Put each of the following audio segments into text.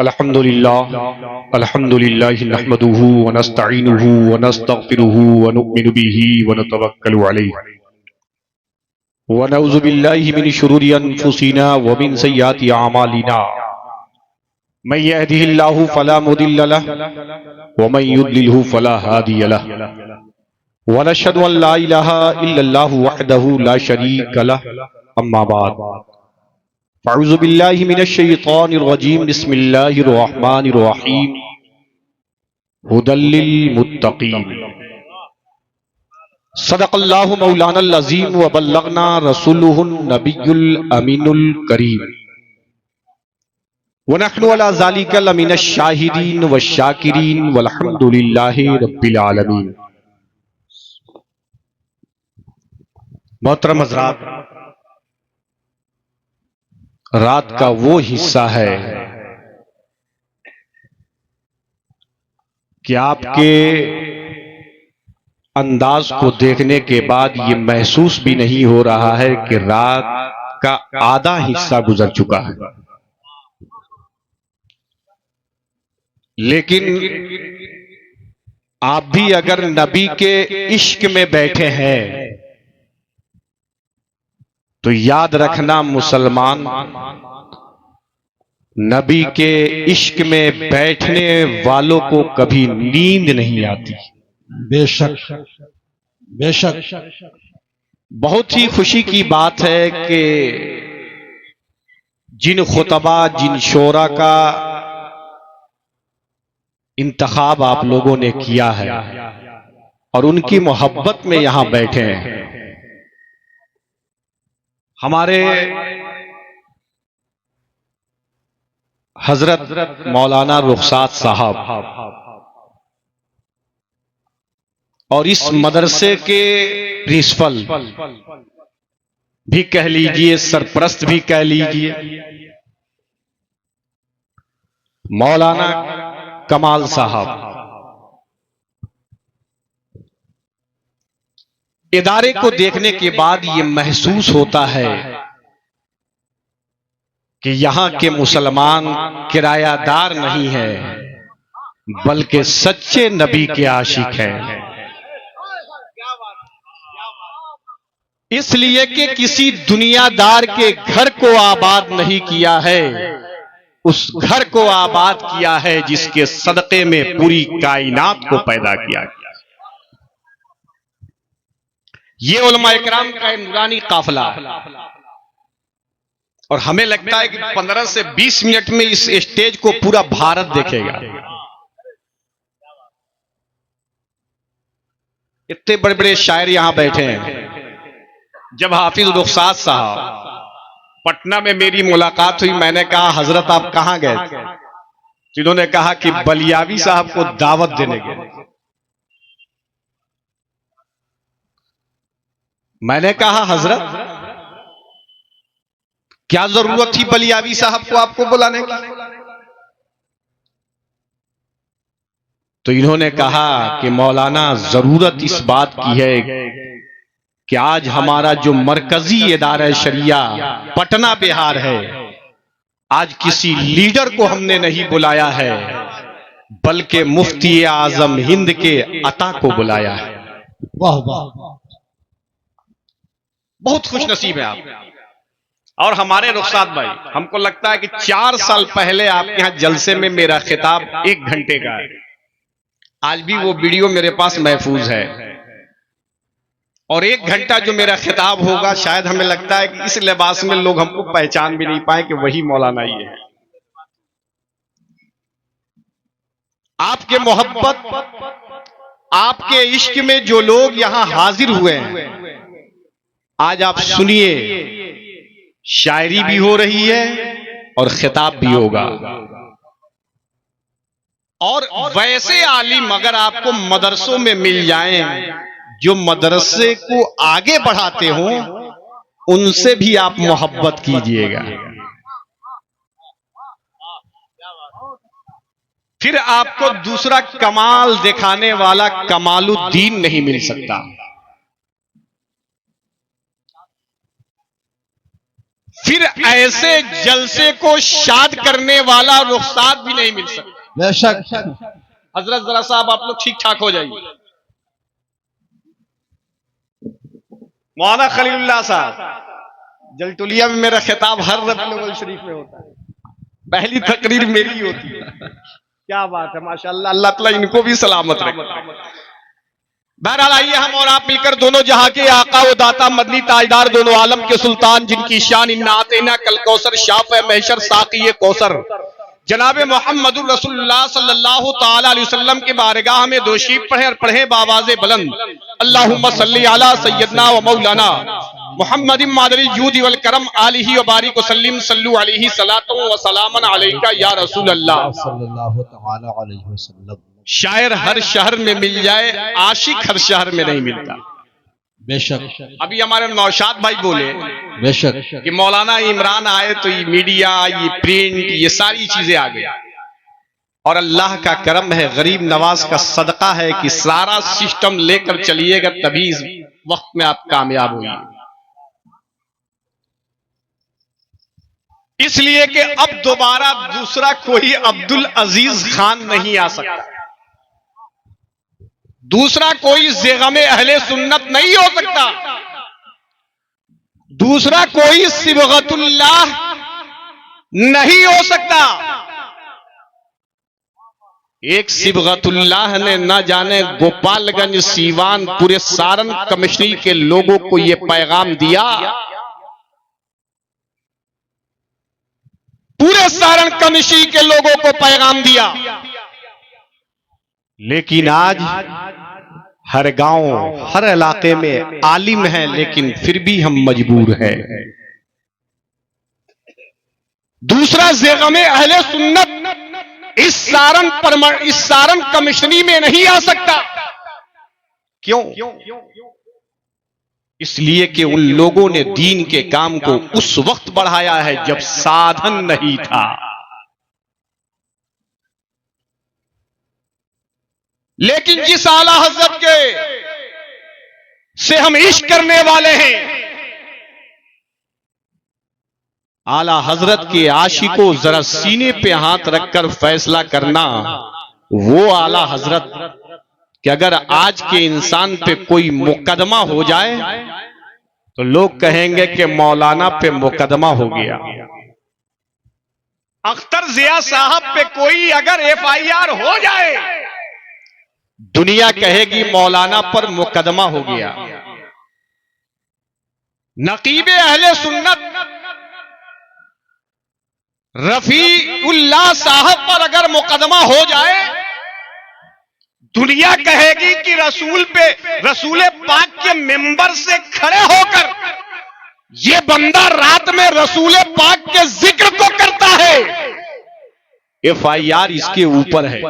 अल्हम्दुलिल्लाह अल्हम्दुलिल्लाहि नहमदुहु व नस्तईनुहु व नस्तगफिरुहु व नुमिनु बिही व नतवक्कलु अलैहि व नऊज़ु बिल्लाहि मिन शुरूरि अनफुसिना व मिन सय्यिआति अमालिना मन यहदिहिल्लाहु फला मुदिल्ल लहु व मन युद्लिलहु फला हादिय लहु व नशहदु अन ला इलाहा इल्लल्लाहु वहदहु ला शरीक लहु अम्मा बाद फ़अऊज़ु बिल्लाहि मिनश शैतानिर रजीम बिस्मिल्लाहिर रहमानिर रहीम हुदल लिल मुत्तक़ीन सदक़ल्लाहु मौलानल अज़ीम व बल्लगना रसूलुहुन नबियुल अमीनुल करीम व नहनु अला ज़ालिका लमिनश शाहिदीन व शाकिरीन वल्हम्दुलिल्लाहि रब्बिल आलमीन। मोहतरम हज़रात, रात का वो हिस्सा है कि आपके अंदाज को देखने के बाद ये महसूस भी नहीं हो रहा है कि रात का आधा हिस्सा गुजर चुका है, लेकिन आप भी अगर नबी के इश्क में बैठे हैं तो याद रखना मुसलमान, नबी के इश्क में बैठने वालों को कभी नींद नहीं आती। बेशक बेशक बहुत ही खुशी की बात है कि जिन खुतबा जिन शोरा का इंतखाब आप लोगों ने किया है और उनकी मोहब्बत में यहां बैठे हैं, हमारे हजरत मौलाना रुखसात साहब और इस मदरसे के प्रिंसिपल भी कह लीजिए, सरपरस्त भी कह लीजिए, मौलाना कमाल साहब, इदारे को देखने के बाद ये महसूस होता है कि यहां के मुसलमान किरायादार नहीं है बल्कि सच्चे नबी के आशिक हैं। इसलिए कि किसी दुनियादार के घर को आबाद नहीं किया है, उस घर को आबाद किया है जिसके सदक़े में पूरी कायनात को पैदा किया गया। ये उलमाए किराम का नूरानी काफिला, और हमें लगता है कि 15 से 20 मिनट में इस स्टेज को पूरा भारत देखेगा। इतने बड़े बड़े शायर यहां बैठे हैं। जब हाफिज रुखसात साहब पटना में मेरी मुलाकात हुई, मैंने कहा हजरत आप कहां गए थे? जिन्होंने कहा कि बलियावी साहब को दावत देने गए। मैंने कहा हजरत क्या जरूरत थी बलियावी साहब को आपको बुलाने की? तो इन्होंने कहा कि मौलाना जरूरत इस बात की है कि आज हमारा जो मरकजी इदारा शरिया पटना बिहार है, आज किसी लीडर को हमने नहीं बुलाया है बल्कि मुफ्ती आजम हिंद के अता को बुलाया है। वाह वाह, बहुत खुश नसीब है आप। और हमारे रुखसात भाई, हमको लगता है कि 4 साल पहले आपके यहां जलसे में मेरा खिताब 1 घंटे का है। आज भी वो वीडियो मेरे पास महफूज है, और 1 घंटा जो मेरा खिताब होगा, शायद हमें लगता है कि इस लिबास में लोग हमको पहचान भी नहीं पाए कि वही मौलाना ही है। आपके मोहब्बत, आपके इश्क में जो लोग यहां हाजिर हुए हैं, आज आप सुनिए, शायरी भी हो रही है और खिताब भी होगा। और वैसे आलिम अगर आपको मदरसों में मिल जाएं जो मदरसे को आगे बढ़ाते हो, उनसे भी आप मोहब्बत कीजिएगा। फिर आपको दूसरा कमाल दिखाने वाला कमालुद्दीन नहीं मिल सकता। फिर ऐसे जलसे को शाद करने वाला रुखसात भी नहीं मिल सकता। बेशक। हजरत जरा साहब आप लोग ठीक ठाक हो जाइए। मौलाना खलीलुल्लाह साहब, जलटुलिया में मेरा खिताब हर रबीउल अव्वल शरीफ में होता है, पहली तकरीर मेरी होती है। क्या बात है, माशाअल्लाह, अल्लाह ताला इनको भी सलामत रखे। बहरहाल आइए हम और आप मिलकर दोनों जहां के आका व दाता मदनी ताजदार, दोनों आलम के सुल्तान, जिनकी शान इन्नातेना कल कौसर, शाफ़ महशर, साक़ी कौसर, जनाब मोहम्मदुर रसूलुल्लाह सल्लल्लाहु ताला अलैहि वसल्लम के बारगाह में दो शीफ पढ़े और पढ़े बावाज़े बुलंद, अल्लाहुम्मा सल्ली अला सय्यदना व मौलाना मुहम्मदिन मादरिल जूद वल करम आलिही व बारिक वसल्लिम सल्लु अलैहि सलातु व सलामन अलैका या रसूल अल्लाह सल्लल्लाहु तआला अलैहि वसल्लम। शायर हर शहर में मिल जाए, आशिक हर शहर में नहीं मिलता। बेशक। अभी हमारे नौशाद भाई बोले बेशक कि मौलाना इमरान आए तो ये मीडिया, ये प्रिंट, ये सारी चीजें आ गई, और अल्लाह का करम है, गरीब नवाज का सदका है कि सारा सिस्टम लेकर चलिएगा तभी इस वक्त में आप कामयाब होंगे। इसलिए कि अब दोबारा दूसरा कोई अब्दुल अजीज खान नहीं आ सकता, दूसरा कोई ज़ेगमे अहले सुन्नत नहीं हो सकता, दूसरा कोई सिबगतुल्लाह नहीं हो सकता। एक सिबगतुल्लाह ने न जाने गोपालगंज, सीवान, पूरे सारण कमिश्नरी के लोगों को यह पैगाम दिया, पूरे सारण कमिश्नरी के लोगों को पैगाम दिया, लेकिन आज हर गांव, हर इलाके में आलिम है, लेकिन फिर भी हम मजबूर हैं। दूसरा ज़ेगमे अहले सुन्नत इस सारण कमिश्नरी में नहीं आ सकता। क्यों? इसलिए कि उन लोगों ने दीन के काम को उस वक्त बढ़ाया है जब साधन नहीं था। लेकिन जिस आला हजरत के से हम इश्क करने वाले हैं, आला हजरत के आशिकों, जरा सीने पे हाथ रखकर फैसला करना, वो आला हजरत कि अगर आज के इंसान पे कोई मुकदमा हो जाए तो लोग कहेंगे कि मौलाना पे मुकदमा हो गया। अख्तर जिया साहब पे कोई अगर FIR हो जाए, दुनिया कहेगी मौलाना पर मुकदमा हो गया। नकीबे अहले सुन्नत रफीउल्लाह साहब पर अगर मुकदमा हो जाए, दुनिया कहेगी कि रसूल पाक के मिंबर से खड़े होकर ये बंदा रात में रसूल पाक के जिक्र को करता है, FIR इसके ऊपर है।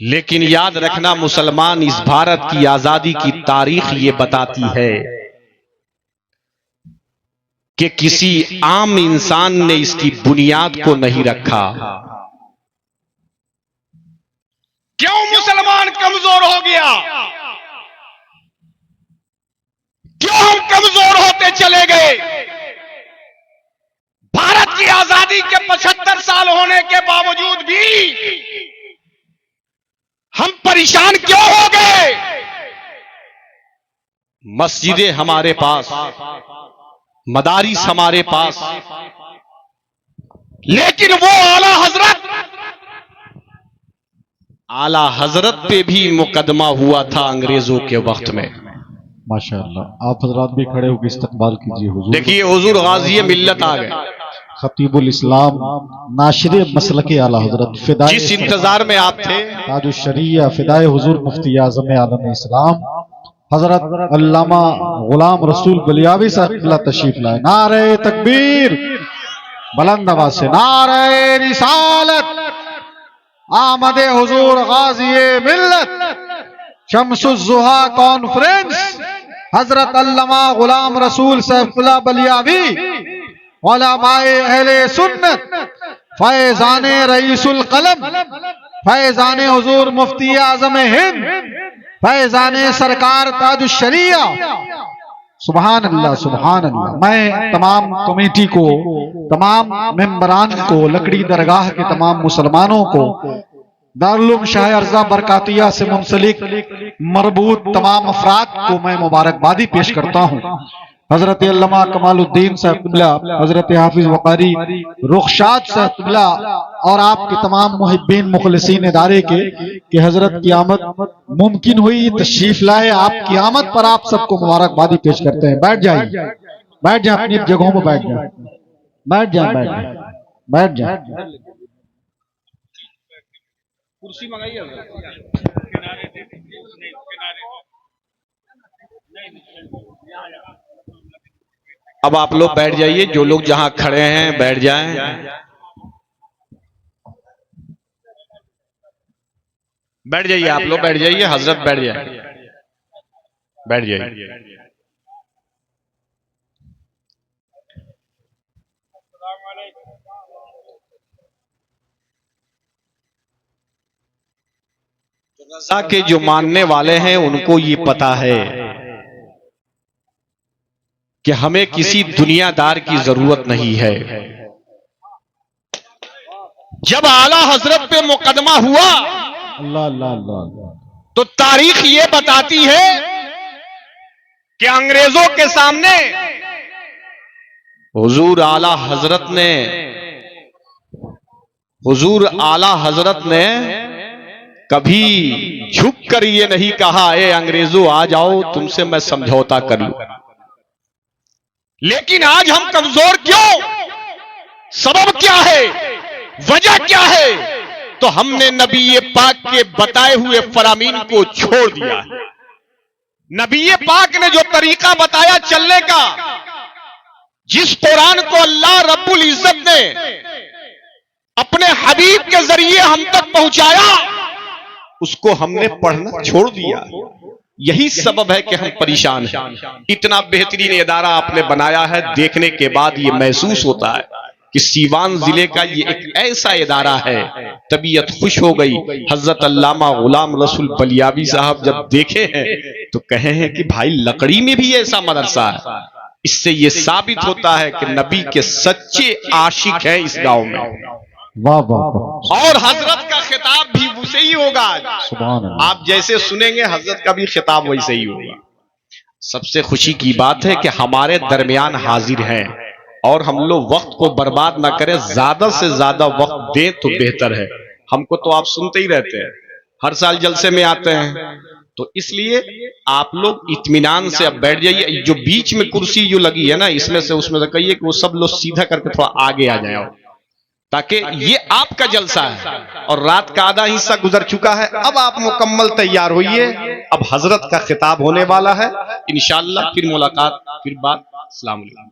लेकिन याद रखना मुसलमान, इस भारत की आजादी की तारीख ये बताती है कि किसी आम इंसान ने इसकी बुनियाद को नहीं रखा। क्यों मुसलमान कमजोर हो गया? क्यों हम कमजोर होते चले गए? भारत की आजादी के 75 साल होने के बावजूद भी हम परेशान क्यों हो गए? मस्जिदें हमारे पास, मदारिस हमारे पास, लेकिन वो आला हजरत पे भी मुकदमा हुआ था अंग्रेजों के वक्त में। माशाअल्लाह, आप हजरात भी खड़े होकर इस्तकबाल कीजिए हुजूर। देखिए हुजूर गाज़ी मिल्लत आ गए, खतीबुल इस्लाम, नाशिर मसलके आला हजरत, फिदाए जिस इंतजार में आप थे, ताजुश शरिया, फिदाए हुजूर मुफ्ती आज़म आलम इस्लाम हजरत अल्लामा गुलाम रसूल बलियावी साहब तशरीफ लाए। नारे तकबीर, बुलंद आवाज से नारे रिसालत, आमदे हुजूर गाज़ी मिल्लत, शम्सुज़्ज़ुहा कॉन्फ्रेंस, हजरत अल्लामा गुलाम रसूल साहब बलियावी, उलमाए अहले सुन्नत, फैज़ाने रईसुल कलम, फैज़ाने हुजूर मुफ्ती आज़म हिंद, फैज़ाने सरकार ताजुश शरिया, सुभान अल्लाह, सुभान अल्लाह। मैं तमाम कमेटी को, तमाम मेंबरान को, लकड़ी दरगाह के तमाम मुसलमानों को, दारुल उलूम शाह अर्जा बरकातिया से मुंसलिक मरबूत तमाम अफराद को मैं मुबारकबादी पेश करता हूँ। हजरत अल्लामा कमालुद्दीन साहब क़िबला, हजरत हाफिज वक़ारी रुखशाद साहब क़िबला और आपके तमाम मुहिब्बीन मुखलिसीन इदारे के कि हजरत की आमद मुमकिन हुई, तशरीफ लाए। आपकी आमद पर आप सबको मुबारकबादी पेश करते हैं। बैठ जाइए, बैठ जाए, अपनी जगहों पर बैठ जाए, बैठ जाए, बैठ जाए, बैठ जाए। कुर्सी मंगाइए। अब आप लोग बैठ जाइए, जो लोग जहां खड़े हैं बैठ जाएं। बैठ जाइए, आप लोग बैठ जाइए, हजरत बैठ जाए, बैठ जाइए। रज़ा के जो मानने वाले हैं उनको ये पता है कि हमें किसी दुनियादार की जरूरत नहीं है। जब आला हजरत पे मुकदमा हुआ अल्लाह अल्लाह अल्लाह, तो तारीख ये बताती है कि अंग्रेजों के सामने हुजूर आला हजरत ने कभी झुक कर ये नहीं कहा ए अंग्रेजों आ जाओ तुमसे मैं समझौता कर लूं। लेकिन आज हम कमजोर क्यों? सबब क्या है, वजह क्या है? तो हमने नबी पाक के बताए हुए फरामीन को छोड़ दिया। नबी पाक ने जो तरीका बताया चलने का, जिस कुरान को अल्लाह रब्बुल इज्जत ने अपने हबीब के जरिए हम तक पहुंचाया, उसको हमने पढ़ना छोड़ दिया। यही सबब है कि हम परेशान हैं। इतना बेहतरीन इदारा आपने बनाया है, देखने के बाद ये महसूस होता है कि सीवान जिले का ये एक ऐसा इदारा है। तबीयत खुश हो गई। हजरत अल्लामा गुलाम रसूल बलियावी साहब जब देखे हैं तो कहे हैं कि भाई लकड़ी में भी ऐसा मदरसा है। इससे ये साबित होता है कि नबी के सच्चे आशिक हैं इस गांव में। वाह वाह। और हजरत का खिताब भी वैसे ही होगा। सुभान अल्लाह। आप जैसे सुनेंगे हजरत का भी खिताब वैसे ही होगा। सबसे खुशी की बात है कि हमारे दरमियान हाजिर हैं और हम लोग वक्त को बर्बाद ना करें, ज्यादा से ज्यादा वक्त दें तो बेहतर है। हमको तो आप सुनते ही रहते हैं, हर साल जलसे में आते हैं, तो इसलिए आप लोग इत्मीनान से अब बैठ जाइए। जो बीच में कुर्सी जो लगी है ना, इसमें से उसमें से कहिए कि वो सब लोग सीधा करके थोड़ा आगे आ जाए, ताकि ये आपका जलसा है और रात का आधा हिस्सा गुजर चुका है। अब आप मुकम्मल तैयार होइए, अब हजरत का खिताब होने वाला है। इंशाअल्लाह फिर मुलाकात, फिर बात। अस्सलाम वालेकुम।